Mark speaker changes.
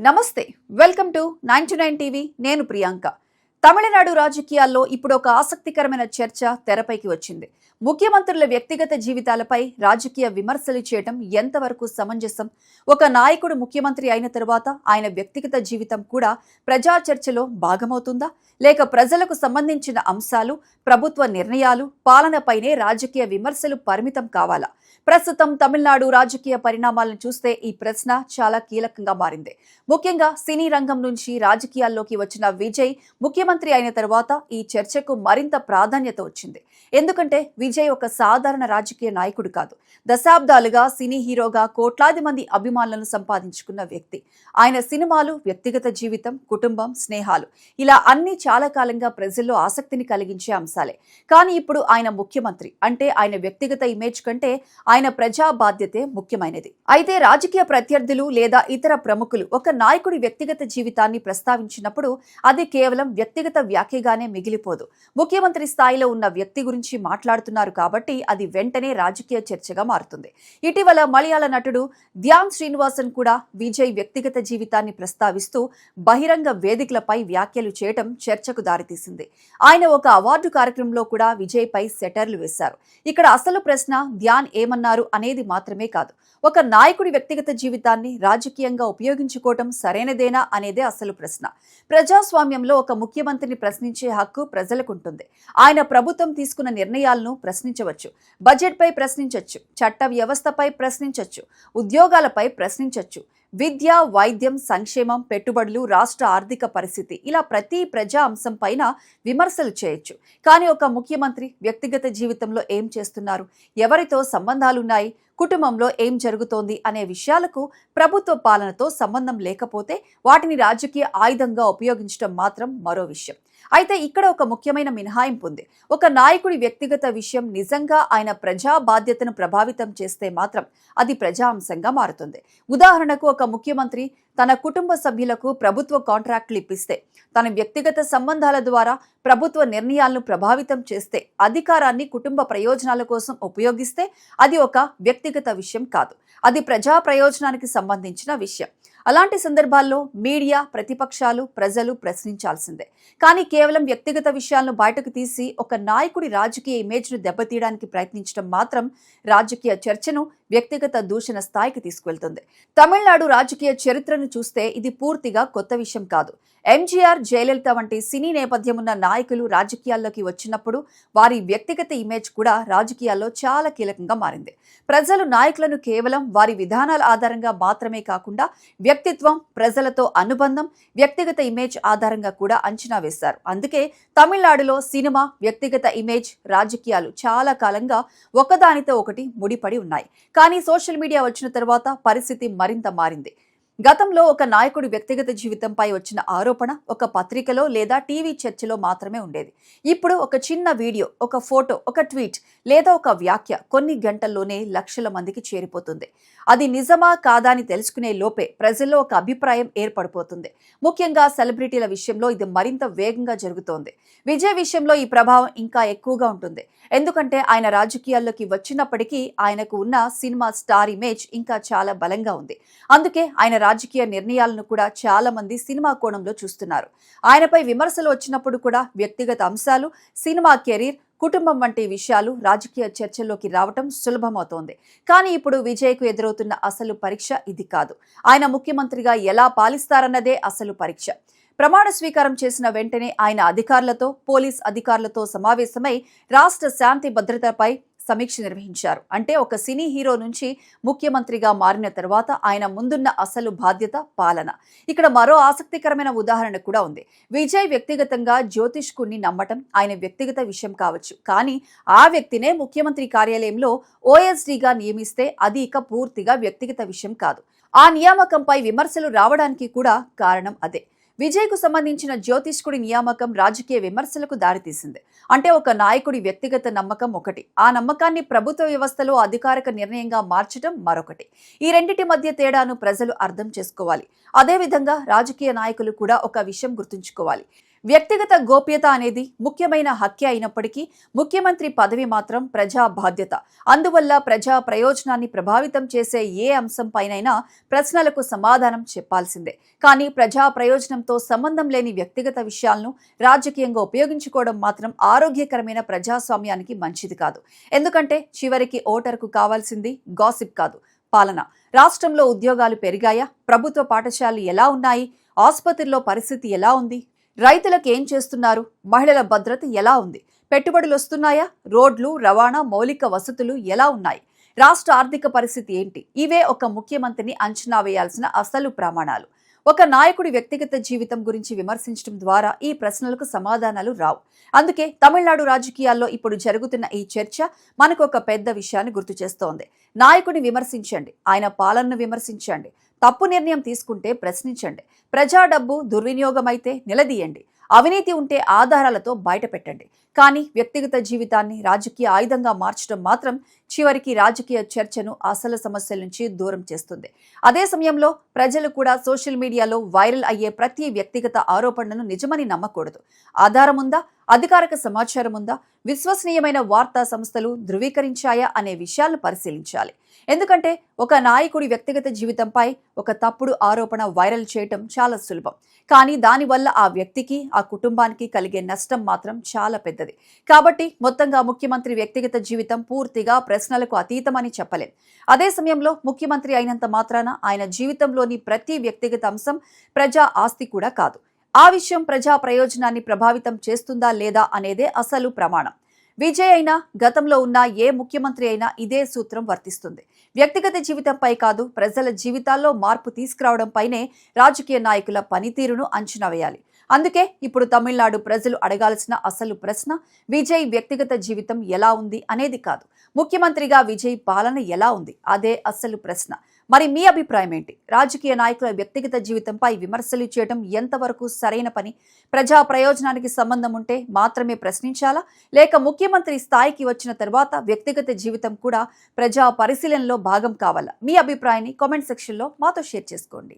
Speaker 1: నమస్తే welcome to 99 TV నేను ప్రియాంక తమిళనాడు రాజకీయాల్లో ఇప్పుడు ఒక ఆసక్తికరమైన చర్చ తెరపైకి వచ్చింది. ముఖ్యమంత్రుల వ్యక్తిగత జీవితాలపై రాజకీయ విమర్శలు చేయడం ఎంతవరకు సమంజసం? ఒక నాయకుడు ముఖ్యమంత్రి అయిన తర్వాత ఆయన వ్యక్తిగత జీవితం కూడా ప్రజా చర్చలో భాగమవుతుందా? లేక ప్రజలకు సంబంధించిన అంశాలు, ప్రభుత్వ నిర్ణయాలు, పాలనపైనే రాజకీయ విమర్శలు పరిమితం కావాలా? ప్రస్తుతం తమిళనాడు రాజకీయ పరిణామాలను చూస్తే ఈ ప్రశ్న చాలా కీలకంగా మారింది. ముఖ్యంగా సినీ రంగం నుంచి రాజకీయాల్లోకి వచ్చిన విజయ్ ముఖ్యమంత్రి అయిన తర్వాత ఈ చర్చకు మరింత ప్రాధాన్యత వచ్చింది. ఎందుకంటే విజయ్ ఒక సాధారణ రాజకీయ నాయకుడు కాదు. దశాబ్దాలుగా సినీ హీరోగా కోట్లాది మంది అభిమానులను సంపాదించుకున్న వ్యక్తి. ఆయన సినిమాలు, వ్యక్తిగత జీవితం, కుటుంబం, స్నేహాలు ఇలా అన్ని చాలా కాలంగా ప్రజల్లో ఆసక్తిని కలిగించే అంశాలే. కానీ ఇప్పుడు ఆయన ముఖ్యమంత్రి అంటే ఆయన వ్యక్తిగత ఇమేజ్ కంటే ఆయన ప్రజా బాధ్యతే ముఖ్యమైనది. అయితే రాజకీయ ప్రత్యర్థులు లేదా ఇతర ప్రముఖులు ఒక నాయకుడి వ్యక్తిగత జీవితాన్ని ప్రస్తావించినప్పుడు అది కేవలం వ్యక్తిగత వ్యాఖ్యగానే మిగిలిపోదు. ముఖ్యమంత్రి స్థాయిలో ఉన్న వ్యక్తి గురించి మాట్లాడుతున్నారు కాబట్టి అది వెంటనే రాజకీయ చర్చగా మారుతుంది. ఇటీవల మలయాళ నటుడు ధ్యాన్ శ్రీనివాసన్ కూడా విజయ్ వ్యక్తిగత జీవితాన్ని ప్రస్తావిస్తూ బహిరంగ వేదికలపై వ్యాఖ్యలు చేయడం చర్చకు దారితీసింది. ఆయన ఒక అవార్డు కార్యక్రమంలో కూడా విజయ్ పై సెటర్లు వేశారు. ఇక్కడ అసలు ప్రశ్న ధ్యాన్ ఏమన్నారు అనేది మాత్రమే కాదు, ఒక నాయకుడి వ్యక్తిగత జీవితాన్ని రాజకీయంగా ఉపయోగించుకోవటం సరైనదేనా అనేదే అసలు ప్రశ్న. ప్రజాస్వామ్యంలో ఒక ముఖ్యమంత్రిని ప్రశ్నించే హక్కు ప్రజలకుంటుంది. ఆయన ప్రభుత్వం తీసుకున్న నిర్ణయాలను ప్రశ్నించవచ్చు, బడ్జెట్పై ప్రశ్నించవచ్చు, చట్ట వ్యవస్థపై ప్రశ్నించవచ్చు, ఉద్యోగాలపై ప్రశ్నించవచ్చు, విద్య, వైద్యం, సంక్షేమం, పెట్టుబడులు, రాష్ట్ర ఆర్థిక పరిస్థితి ఇలా ప్రతి ప్రజా అంశం పైన విమర్శలు చేయొచ్చు. కానీ ఒక ముఖ్యమంత్రి వ్యక్తిగత జీవితంలో ఏం చేస్తున్నారు, ఎవరితో సంబంధాలున్నాయి, కుటుంబంలో ఏం జరుగుతోంది అనే విషయాలకు ప్రభుత్వ పాలనతో సంబంధం లేకపోతే వాటిని రాజకీయ ఆయుధంగా ఉపయోగించడం మాత్రం మరో విషయం. అయితే ఇక్కడ ఒక ముఖ్యమైన మినహాయింపు ఉంది. ఒక నాయకుడి వ్యక్తిగత విషయం నిజంగా ఆయన ప్రజా బాధ్యతను ప్రభావితం చేస్తే మాత్రం అది ప్రజా అంశంగా మారుతుంది. ఉదాహరణకు ఒక ముఖ్యమంత్రి తన కుటుంబ సభ్యులకు ప్రభుత్వ కాంట్రాక్టులు ఇప్పిస్తే, తన వ్యక్తిగత సంబంధాల ద్వారా ప్రభుత్వ నిర్ణయాలను ప్రభావితం చేస్తే, అధికారాన్ని కుటుంబ ప్రయోజనాల కోసం ఉపయోగిస్తే అది ఒక వ్యక్తిగత విషయం కాదు, అది ప్రజా ప్రయోజనానికి సంబంధించిన విషయం. అలాంటి సందర్భాల్లో మీడియా, ప్రతిపక్షాలు, ప్రజలు ప్రశ్నించాల్సిందే. కానీ కేవలం వ్యక్తిగత విషయాలను బయటకు తీసి ఒక నాయకుడి రాజకీయ ఇమేజ్ను దెబ్బతీయడానికి ప్రయత్నించడం మాత్రం రాజకీయ చర్చను వ్యక్తిగత దూషణ స్థాయికి తీసుకువెళ్తుంది. తమిళనాడు రాజకీయ చరిత్రను చూస్తే ఇది పూర్తిగా కొత్త విషయం కాదు. ఎంజీఆర్, జయలలిత వంటి సినీ నేపథ్యం ఉన్న నాయకులు రాజకీయాల్లోకి వచ్చినప్పుడు వారి వ్యక్తిగత ఇమేజ్ కూడా రాజకీయాల్లో చాలా కీలకంగా మారింది. ప్రజలు నాయకులను కేవలం వారి విధానాల ఆధారంగా మాత్రమే కాకుండా వ్యక్తిత్వం, ప్రజలతో అనుబంధం, వ్యక్తిగత ఇమేజ్ ఆధారంగా కూడా అంచనా వేశారు. అందుకే తమిళనాడులో సినిమా, వ్యక్తిగత ఇమేజ్, రాజకీయాలు చాలా కాలంగా ఒకదానితో ఒకటి ముడిపడి ఉన్నాయి. కానీ సోషల్ మీడియా వచ్చిన తర్వాత పరిస్థితి మరింత మారింది. గతంలో ఒక నాయకుడి వ్యక్తిగత జీవితంపై వచ్చిన ఆరోపణ ఒక పత్రికలో లేదా టీవీ చర్చలో మాత్రమే ఉండేది. ఇప్పుడు ఒక చిన్న వీడియో, ఒక ఫోటో, ఒక ట్వీట్ లేదా ఒక వ్యాఖ్య కొన్ని గంటల్లోనే లక్షల మందికి చేరిపోతుంది. అది నిజమా కాదా అని తెలుసుకునే లోపే ప్రజల్లో ఒక అభిప్రాయం ఏర్పడిపోతుంది. ముఖ్యంగా సెలబ్రిటీల విషయంలో ఇది మరింత వేగంగా జరుగుతోంది. విజయ్ విషయంలో ఈ ప్రభావం ఇంకా ఎక్కువగా ఉంటుంది. ఎందుకంటే ఆయన రాజకీయాల్లోకి వచ్చినప్పటికీ ఆయనకు ఉన్న సినిమా స్టార్ ఇమేజ్ ఇంకా చాలా బలంగా ఉంది. అందుకే ఆయన రాజకీయ నిర్ణయాలను కూడా చాలా మంది సినిమా కోణంలో చూస్తున్నారు. ఆయనపై విమర్శలు వచ్చినప్పుడు కూడా వ్యక్తిగత అంశాలు, సినిమా కెరీర్, కుటుంబం వంటి విషయాలు రాజకీయ చర్చల్లోకి రావటం సులభమవుతోంది. కానీ ఇప్పుడు విజయ్కు ఎదురవుతున్న అసలు పరీక్ష ఇది కాదు. ఆయన ముఖ్యమంత్రిగా ఎలా పాలిస్తారన్నదే అసలు పరీక్ష. ప్రమాణ స్వీకారం చేసిన వెంటనే ఆయన అధికారులతో, పోలీస్ అధికారులతో సమావేశమై రాష్ట్ర శాంతి భద్రతపై సమీక్ష నిర్వహించారు. అంటే ఒక సినీ హీరో నుంచి ముఖ్యమంత్రిగా మారిన తర్వాత ఆయన ముందున్న అసలు బాధ్యత పాలన. ఇక్కడ మరో ఆసక్తికరమైన ఉదాహరణ కూడా ఉంది. విజయ్ వ్యక్తిగతంగా జ్యోతిష్కుడిని నమ్మటం ఆయన వ్యక్తిగత విషయం కావచ్చు. కానీ ఆ వ్యక్తినే ముఖ్యమంత్రి కార్యాలయంలో ఓఎస్డీగా నియమిస్తే అది ఇక పూర్తిగా వ్యక్తిగత విషయం కాదు. ఆ నియామకంపై విమర్శలు రావడానికి కూడా కారణం అదే. విజయ్కు సంబంధించిన జ్యోతిష్కుడి నియామకం రాజకీయ విమర్శలకు దారితీసింది. అంటే ఒక నాయకుడి వ్యక్తిగత నమ్మకం ఒకటి, ఆ నమ్మకాన్ని ప్రభుత్వ వ్యవస్థలో అధికారిక నిర్ణయంగా మార్చడం మరొకటి. ఈ రెండిటి మధ్య తేడాను ప్రజలు అర్థం చేసుకోవాలి. అదేవిధంగా రాజకీయ నాయకులు కూడా ఒక విషయం గుర్తుంచుకోవాలి. వ్యక్తిగత గోప్యత అనేది ముఖ్యమైన హక్కే అయినప్పటికీ ముఖ్యమంత్రి పదవి మాత్రం ప్రజా బాధ్యత. అందువల్ల ప్రజా ప్రయోజనాన్ని ప్రభావితం చేసే ఏ అంశం పైనైనా ప్రశ్నలకు సమాధానం చెప్పాల్సిందే. కానీ ప్రజా ప్రయోజనంతో సంబంధం లేని వ్యక్తిగత విషయాలను రాజకీయంగా ఉపయోగించుకోవడం మాత్రం ఆరోగ్యకరమైన ప్రజాస్వామ్యానికి మంచిది కాదు. ఎందుకంటే చివరికి ఓటరుకు కావాల్సింది గాసిప్ కాదు, పాలన. రాష్ట్రంలో ఉద్యోగాలు పెరిగాయా? ప్రభుత్వ పాఠశాలలు ఎలా ఉన్నాయి? ఆసుపత్రిలో పరిస్థితి ఎలా ఉంది? రైతులకు ఏం చేస్తున్నారు? మహిళల భద్రత ఎలా ఉంది? పెట్టుబడులు వస్తున్నాయా? రోడ్లు, రవాణా, మౌలిక వసతులు ఎలా ఉన్నాయి? రాష్ట్ర ఆర్థిక పరిస్థితి ఏంటి? ఇవే ఒక ముఖ్యమంత్రిని అంచనా వేయాల్సిన అసలు ప్రమాణాలు. ఒక నాయకుడి వ్యక్తిగత జీవితం గురించి విమర్శించడం ద్వారా ఈ ప్రశ్నలకు సమాధానాలు రావు. అందుకే తమిళనాడు రాజకీయాల్లో ఇప్పుడు జరుగుతున్న ఈ చర్చ మనకు ఒక పెద్ద విషయాన్ని గుర్తు చేస్తోంది. నాయకుడిని విమర్శించండి, ఆయన పాలనను విమర్శించండి, తప్పు నిర్ణయం తీసుకుంటే ప్రశ్నించండి, ప్రజా డబ్బు దుర్వినియోగమైతే నిలదీయండి, అవినీతి ఉంటే ఆధారాలతో బయటపెట్టండి. కానీ వ్యక్తిగత జీవితాన్ని రాజకీయ ఆయుధంగా మార్చడం మాత్రం చివరికి రాజకీయ చర్చను అసలు సమస్యల నుంచి దూరం చేస్తుంది. అదే సమయంలో ప్రజలు కూడా సోషల్ మీడియాలో వైరల్ అయ్యే ప్రతి వ్యక్తిగత ఆరోపణను నిజమని నమ్మకూడదు. ఆధారం ఉందా? అధికారిక సమాచారం ఉందా? విశ్వసనీయమైన వార్తా సంస్థలు ధృవీకరించాయా అనే విషయాలను పరిశీలించాలి. ఎందుకంటే ఒక నాయకుడి వ్యక్తిగత జీవితంపై ఒక తప్పుడు ఆరోపణ వైరల్ చేయటం చాలా సులభం. కానీ దానివల్ల ఆ వ్యక్తికి, ఆ కుటుంబానికి కలిగే నష్టం మాత్రం చాలా పెద్దది. కాబట్టి మొత్తంగా ముఖ్యమంత్రి వ్యక్తిగత జీవితం పూర్తిగా ప్రశ్నలకు అతీతమని చెప్పలేం. అదే సమయంలో ముఖ్యమంత్రి అయినంత మాత్రాన ఆయన జీవితంలోని ప్రతి వ్యక్తిగత అంశం ప్రజా ఆస్తి కూడా కాదు. ఆ విషయం ప్రజా ప్రయోజనాన్ని ప్రభావితం చేస్తుందా లేదా అనేదే అసలు ప్రమాణం. విజయ్ అయినా, గతంలో ఉన్న ఏ ముఖ్యమంత్రి అయినా ఇదే సూత్రం వర్తిస్తుంది. వ్యక్తిగత జీవితంపై కాదు, ప్రజల జీవితాల్లో మార్పు తీసుకురావడంపైనే రాజకీయ నాయకుల పనితీరును అంచనా వేయాలి. అందుకే ఇప్పుడు తమిళనాడు ప్రజలు అడగాల్సిన అసలు ప్రశ్న విజయ్ వ్యక్తిగత జీవితం ఎలా ఉంది అనేది కాదు, ముఖ్యమంత్రిగా విజయ్ పాలన ఎలా ఉంది అదే అసలు ప్రశ్న. మరి మీ అభిప్రాయం ఏంటి? రాజకీయ నాయకుల వ్యక్తిగత జీవితంపై విమర్శలు చేయడం ఎంతవరకు సరైన పని? ప్రజా ప్రయోజనానికి సంబంధం ఉంటే మాత్రమే ప్రశ్నించాలా, లేక ముఖ్యమంత్రి స్థాయికి వచ్చిన తర్వాత వ్యక్తిగత జీవితం కూడా ప్రజా పరిశీలనలో భాగం కావాలా? మీ అభిప్రాయాన్ని కామెంట్ సెక్షన్లో మాతో షేర్ చేసుకోండి.